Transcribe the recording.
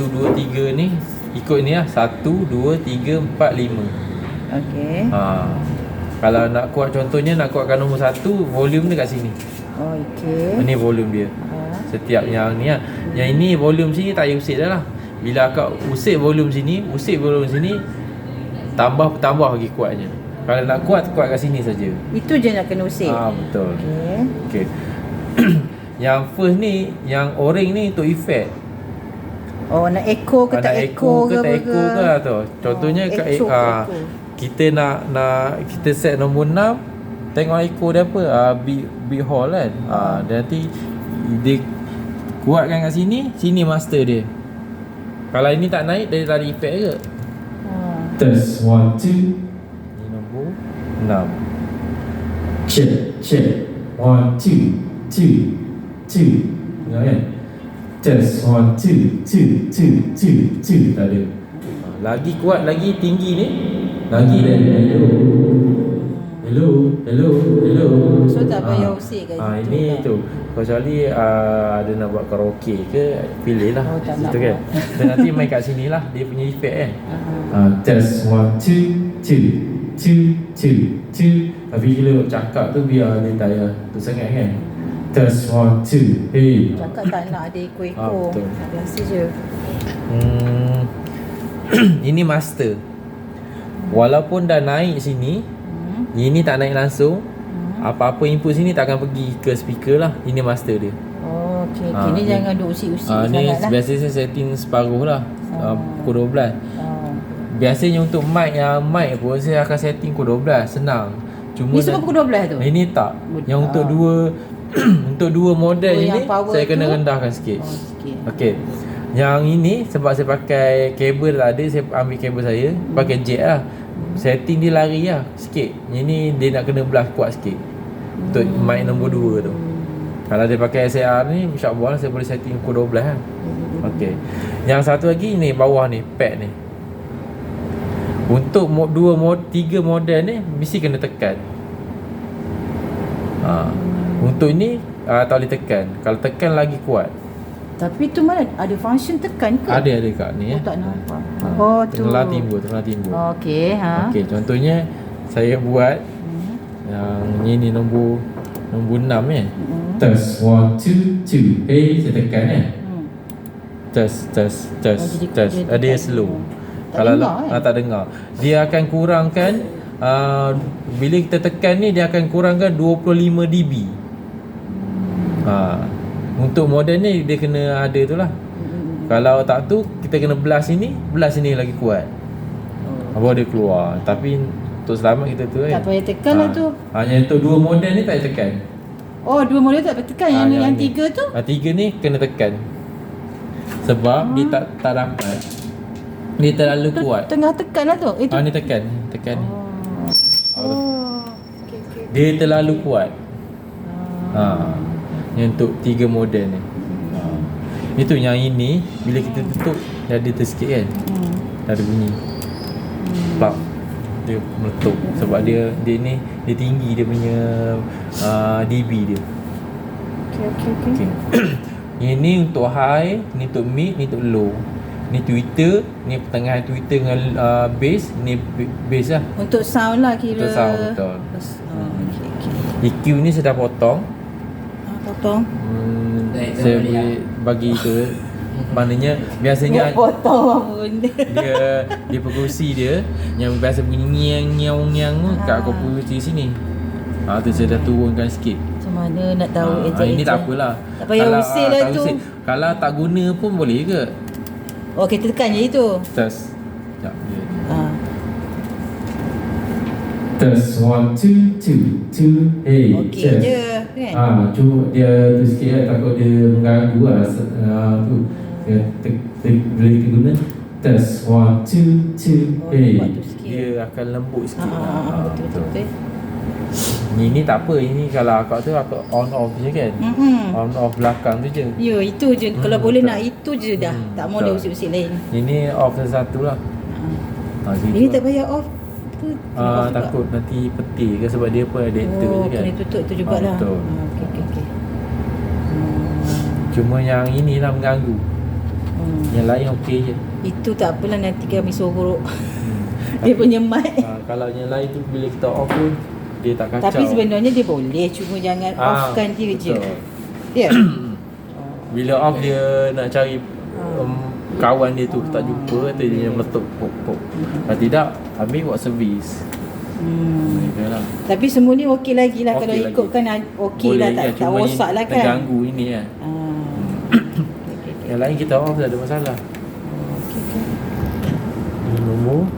2, 3 ni ikut ni lah 1, 2, 3, 4, 5. Okey. Kalau nak kuat, contohnya nak kuatkan nombor 1, volume dia kat sini. Oh, okey. Ini volume dia. Setiap yang ni lah. Yang ini volume sini tak payah usik dah lah. Bila akak usik volume sini, tambah lagi kuatnya. Kalau nak kuat kat sini saja. Itu je nak kena usik. Betul. Okey. Yang first ni, yang orange ni untuk effect. Oh, nak echo ke tak echo ke tak echo ke lah tu. Contohnya kat kita nak kita set nombor 6, tengok echo dia apa? Big hall kan. Dan nanti dia kuatkan kat sini master dia. Kalau ini tak naik, dia tak ada effect ke? Test 1, 2. Ni nombor 6. Check 1, 2. Tengok kan? Test 1, 2. Tak ada. Lagi kuat, lagi tinggi ni. Lagi dah. Hello. So tak payah usik kat situ. Ini tu. Kecuali ada nak buat karaoke ke, pilih lah. Situ kan. Dan nanti main kat sini lah, dia punya effect kan. Test 1, 2. Tapi bila cakap tu biar dia tak payah tu sangat kan. Test 1, 2. Hey. Cakap tak nak ada echo. Biasa je. Ini master. Walaupun dah naik sini, ini tak naik langsung. Apa-apa input sini tak akan pergi ke speaker lah. Ini master dia. Oh, okey. Ni jangan duk usik-usik sangat ni lah. biasanya saya setting separuh lah. Pukul 12. Biasanya untuk mic pun saya akan setting pukul 12. Senang. Cuma ni semua pukul 12 tu? Ini tak. Yang untuk untuk dua model ini saya kena rendahkan sikit. Okey. Yang ini sebab saya pakai kabel tak ada, saya ambil kabel saya, pakai jack lah. Setting dia lari lah sikit. Yang ni dia nak kena belah kuat sikit untuk mic nombor 2 tu. Kalau dia pakai SAR ni, insyaAllah saya boleh setting pukul 12 lah. Okey. Yang satu lagi ni bawah ni, pad ni. Untuk 3 model ni mesti kena tekan. Untuk ni tak boleh tekan. Kalau tekan lagi kuat. Tapi tu mana ada function tekan ke? Ada kat ni. Tak nampak. Tu. Tengah timbul. Okey, Okey, contohnya saya buat yang ni nombor 6 kan. Test 1, 2. Hey, saya tekan kan. Test. Dia slow. Kalau tak dengar, dia akan kurangkan bila kita tekan ni dia akan kurangkan 25 dB. Untuk model ni dia kena ada tu lah. Kalau tak tu kita kena belah sini lagi kuat. Baru dia keluar. Tapi untuk selamat kita tu tak payah tekan lah tu. Yang tu 2 model ni tak payah tekan. Oh, 2 model tak payah tekan. Yang 3 tu? 3 ni kena tekan. Sebab dia tak dapat. Dia terlalu kuat. Tengah tekan lah tu. Ni tekan. Dia terlalu kuat. Yang untuk 3 model ni. Itu yang ini bila kita tutup dia ada tersikit kan. Dah ada bunyi. Plak. Dia meletup sebab dia ni dia tinggi dia punya dB dia. Okey. Ini untuk high, ni untuk mid, ni untuk low. Ni Twitter, ni pertengahan Twitter dengan bass, ni bass lah. Untuk sound lah kira. Untuk sound, betul. EQ ni saya dah potong. Saya bagi tu. Maknanya biasanya potong apa benda. Dia perkusi dia yang biasa bunyi nyang kat komputer sini. Tu saya dah turunkan sikit. Macam mana nak tahu ini tak apalah. Tak payah usik lah tu. Kalau tak guna pun boleh ke? Kita tekan je itu. Test. Sekejap. Test 1, 2. Hey, okey je kan. Cuma dia tu sikit lah, takut dia mengganggu lah. Tu bila kita guna test 1, 2. Hey, dia akan lembut sikit. Betul. Ini tak apa. Ini kalau akak tu akak on off je kan. On off belakang tu je. Ya, itu je. Kalau boleh nak itu je dah. Tak mau dia usik-usik lain. Ini off satu lah. Ini tak payah off. Takut nanti peti ke sebab dia pun adapter je kan. Kena tutup tu jugalah. Betul. Okey. Cuma yang inilah mengganggu. Yang lain okey je. Itu tak apalah, nanti kami suruh dia punya mic. Kalau yang lain tu bila kita off pun dia tak kacau. Tapi sebenarnya dia boleh, cuma jangan offkan dia je. Ya. Bila off dia nak cari kawan dia tu tak jumpa, atau dia meletup pop. Kalau tidak, ambil buat servis. Itulah. Tapi semua ni okey lagi lah, kalau lagi. ikutkan okey lah, tak rosak lah kan. Terganggu ini kan. Yang lain kita off tak ada masalah. Ini nombor